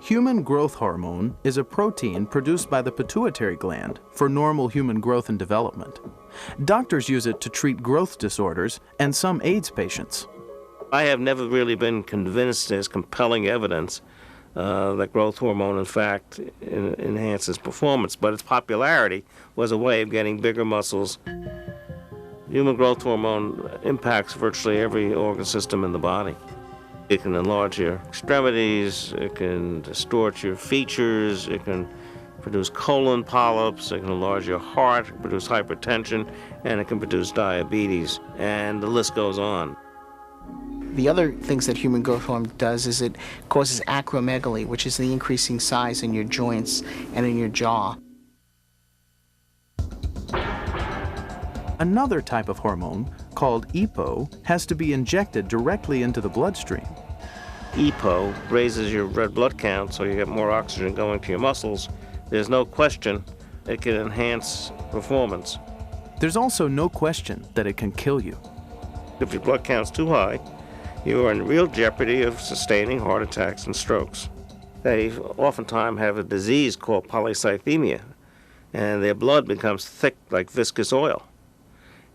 Human growth hormone is a protein produced by the pituitary gland for normal human growth and development. Doctors use it to treat growth disorders and some AIDS patients. I have never really been convinced there's compelling evidence that growth hormone, in fact, enhances performance, but its popularity was a way of getting bigger muscles. Human growth hormone impacts virtually every organ system in the body. It can enlarge your extremities, it can distort your features, it can produce colon polyps, it can enlarge your heart, produce hypertension, and it can produce diabetes, and the list goes on. The other things that human growth hormone does is it causes acromegaly, which is the increasing size in your joints and in your jaw. Another type of hormone, called EPO, has to be injected directly into the bloodstream. EPO raises your red blood count so you get more oxygen going to your muscles. There's no question it can enhance performance. There's also no question that it can kill you. If your blood count's too high, you are in real jeopardy of sustaining heart attacks and strokes. They oftentimes have a disease called polycythemia, and their blood becomes thick like viscous oil.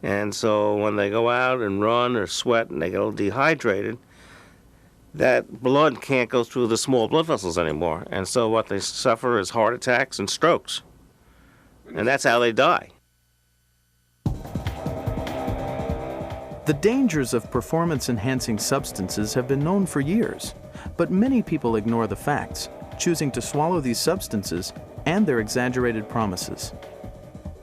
And so when they go out and run or sweat and they get a little dehydrated, that blood can't go through the small blood vessels anymore. And so what they suffer is heart attacks and strokes. And that's how they die. The dangers of performance-enhancing substances have been known for years, but many people ignore the facts, choosing to swallow these substances and their exaggerated promises.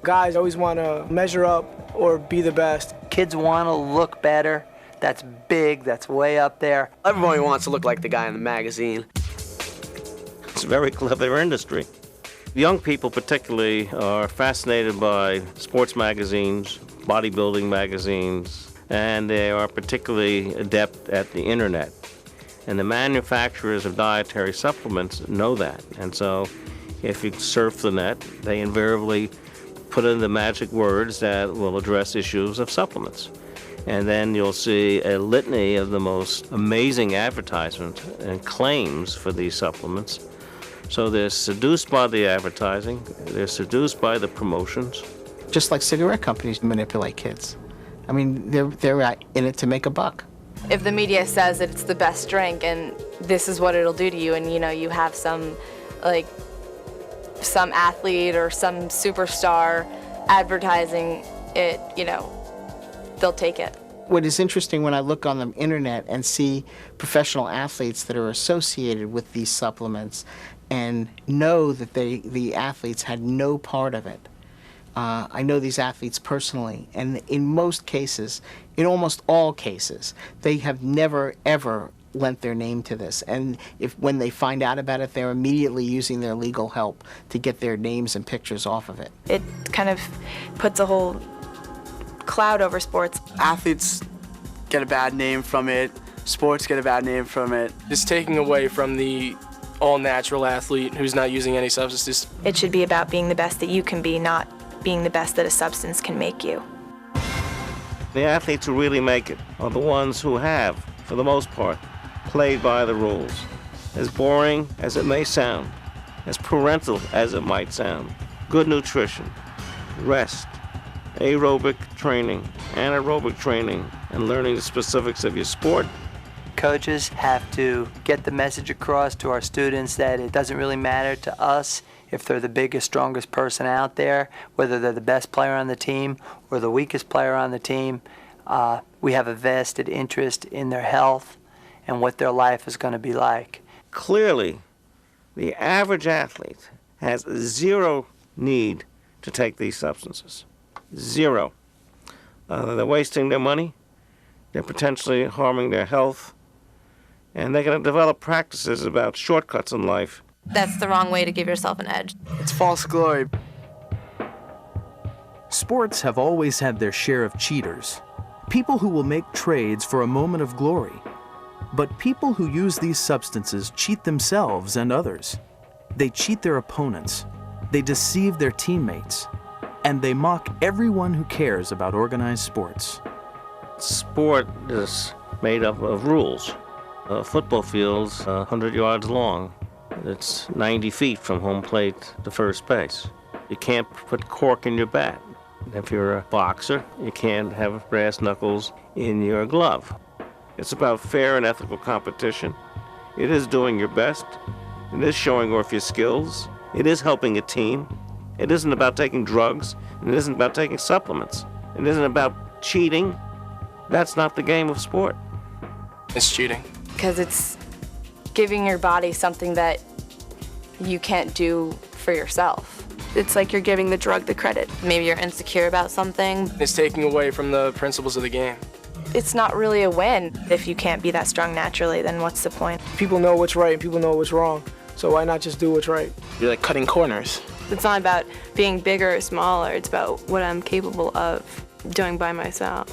Guys always want to measure up or be the best. Kids want to look better. That's big, that's way up there. Everybody wants to look like the guy in the magazine. It's a very clever industry. Young people particularly are fascinated by sports magazines, bodybuilding magazines, and they are particularly adept at the internet. And the manufacturers of dietary supplements know that. And so if you surf the net, they invariably put in the magic words that will address issues of supplements. And then you'll see a litany of the most amazing advertisements and claims for these supplements. So they're seduced by the advertising, they're seduced by the promotions. Just like cigarette companies manipulate kids. I mean, they're in it to make a buck. If the media says that it's the best drink and this is what it'll do to you, and you have some athlete or some superstar advertising it, they'll take it. What is interesting when I look on the internet and see professional athletes that are associated with these supplements and know that the athletes had no part of it. I know these athletes personally, and in most cases, in almost all cases, they have never ever lent their name to this. And when they find out about it, they're immediately using their legal help to get their names and pictures off of it. It kind of puts a whole cloud over sports. Athletes get a bad name from it. Sports get a bad name from it. It's taking away from the all-natural athlete who's not using any substances. It should be about being the best that you can be, not being the best that a substance can make you. The athletes who really make it are the ones who have, for the most part, played by the rules. As boring as it may sound, as parental as it might sound, good nutrition, rest, aerobic training, anaerobic training, and learning the specifics of your sport. Coaches have to get the message across to our students that it doesn't really matter to us if they're the biggest, strongest person out there, whether they're the best player on the team or the weakest player on the team. We have a vested interest in their health and what their life is going to be like. Clearly, the average athlete has zero need to take these substances. Zero. They're wasting their money, they're potentially harming their health, and they're going to develop practices about shortcuts in life. That's the wrong way to give yourself an edge. It's false glory. Sports have always had their share of cheaters, people who will make trades for a moment of glory. But people who use these substances cheat themselves and others. They cheat their opponents, they deceive their teammates, and they mock everyone who cares about organized sports. Sport is made up of rules. A football field's 100 yards long. that's 90 feet from home plate to first base. You can't put cork in your bat. If you're a boxer, you can't have brass knuckles in your glove. It's about fair and ethical competition. It is doing your best. It is showing off your skills. It is helping a team. It isn't about taking drugs. It isn't about taking supplements. It isn't about cheating. That's not the game of sport. It's cheating. Because it's giving your body something that you can't do for yourself. It's like you're giving the drug the credit. Maybe you're insecure about something. It's taking away from the principles of the game. It's not really a win. If you can't be that strong naturally, then what's the point? People know what's right and people know what's wrong, so why not just do what's right? You're like cutting corners. It's not about being bigger or smaller. It's about what I'm capable of doing by myself.